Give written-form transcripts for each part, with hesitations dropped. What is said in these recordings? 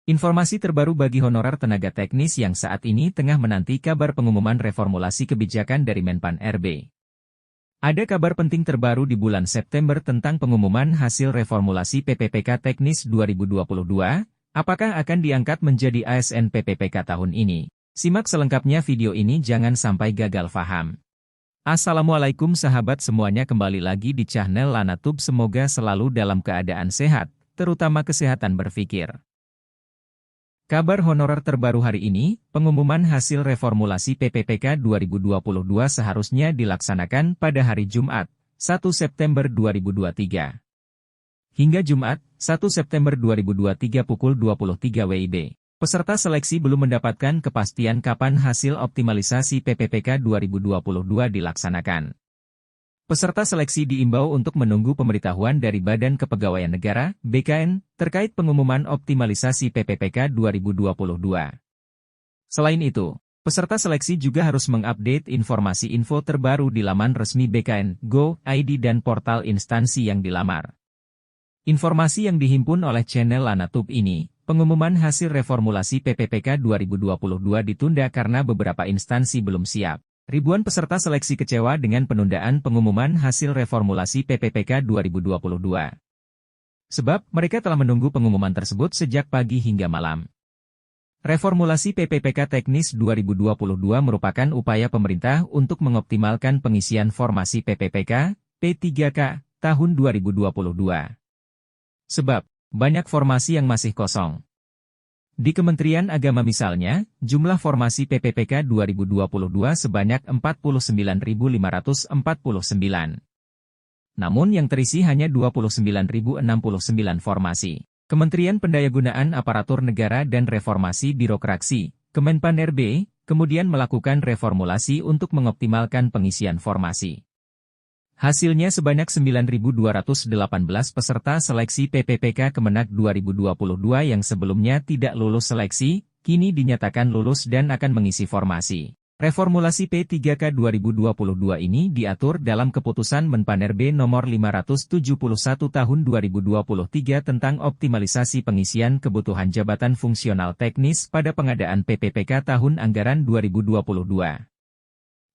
Informasi terbaru bagi honorer tenaga teknis yang saat ini tengah menanti kabar pengumuman reformulasi kebijakan dari Menpan RB. Ada kabar penting terbaru di bulan September tentang pengumuman hasil reformulasi PPPK Teknis 2022, apakah akan diangkat menjadi ASN PPPK tahun ini? Simak selengkapnya video ini, jangan sampai gagal paham. Assalamualaikum sahabat semuanya, kembali lagi di channel Lanatub, semoga selalu dalam keadaan sehat, terutama kesehatan berpikir. Kabar honorer terbaru hari ini, pengumuman hasil reformulasi PPPK 2022 seharusnya dilaksanakan pada hari Jumat, 1 September 2023. Hingga Jumat, 1 September 2023 pukul 23 WIB, peserta seleksi belum mendapatkan kepastian kapan hasil optimalisasi PPPK 2022 dilaksanakan. Peserta seleksi diimbau untuk menunggu pemberitahuan dari Badan Kepegawaian Negara, BKN, terkait pengumuman optimalisasi PPPK 2022. Selain itu, peserta seleksi juga harus mengupdate informasi info terbaru di laman resmi BKN, Go.id dan portal instansi yang dilamar. Informasi yang dihimpun oleh channel Lanatub ini, pengumuman hasil reformulasi PPPK 2022 ditunda karena beberapa instansi belum siap. Ribuan peserta seleksi kecewa dengan penundaan pengumuman hasil reformulasi PPPK 2022. Sebab, mereka telah menunggu pengumuman tersebut sejak pagi hingga malam. Reformulasi PPPK Teknis 2022 merupakan upaya pemerintah untuk mengoptimalkan pengisian formasi PPPK, P3K, tahun 2022. Sebab, banyak formasi yang masih kosong. Di Kementerian Agama misalnya, jumlah formasi PPPK 2022 sebanyak 49.549. Namun yang terisi hanya 29.069 formasi. Kementerian Pendayagunaan Aparatur Negara dan Reformasi Birokrasi, Kemenpan RB, kemudian melakukan reformulasi untuk mengoptimalkan pengisian formasi. Hasilnya sebanyak 9.218 peserta seleksi PPPK Kemenak 2022 yang sebelumnya tidak lulus seleksi, kini dinyatakan lulus dan akan mengisi formasi. Reformulasi P3K 2022 ini diatur dalam Keputusan Menpan RB Nomor 571 Tahun 2023 tentang optimalisasi pengisian kebutuhan jabatan fungsional teknis pada pengadaan PPPK tahun anggaran 2022.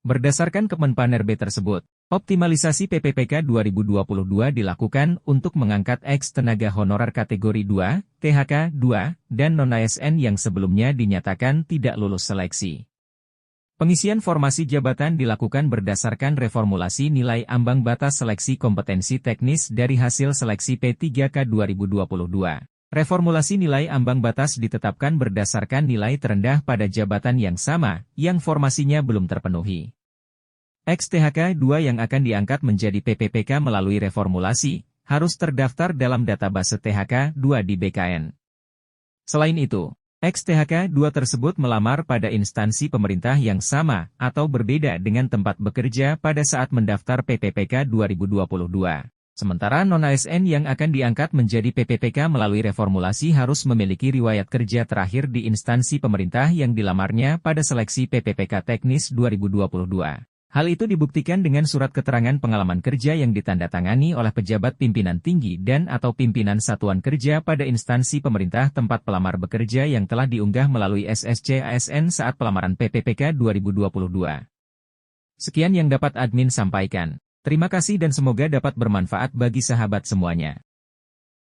Berdasarkan Kemenpan RB tersebut, optimalisasi PPPK 2022 dilakukan untuk mengangkat ex-tenaga honorer kategori 2, THK 2, dan non-ASN yang sebelumnya dinyatakan tidak lulus seleksi. Pengisian formasi jabatan dilakukan berdasarkan reformulasi nilai ambang batas seleksi kompetensi teknis dari hasil seleksi P3K 2022. Reformulasi nilai ambang batas ditetapkan berdasarkan nilai terendah pada jabatan yang sama, yang formasinya belum terpenuhi. Ex-THK 2 yang akan diangkat menjadi PPPK melalui reformulasi, harus terdaftar dalam database THK 2 di BKN. Selain itu, ex-THK 2 tersebut melamar pada instansi pemerintah yang sama, atau berbeda dengan tempat bekerja pada saat mendaftar PPPK 2022. Sementara non-ASN yang akan diangkat menjadi PPPK melalui reformulasi harus memiliki riwayat kerja terakhir di instansi pemerintah yang dilamarnya pada seleksi PPPK Teknis 2022. Hal itu dibuktikan dengan surat keterangan pengalaman kerja yang ditandatangani oleh pejabat pimpinan tinggi dan/atau pimpinan satuan kerja pada instansi pemerintah tempat pelamar bekerja yang telah diunggah melalui SSC ASN saat pelamaran PPPK 2022. Sekian yang dapat admin sampaikan. Terima kasih dan semoga dapat bermanfaat bagi sahabat semuanya.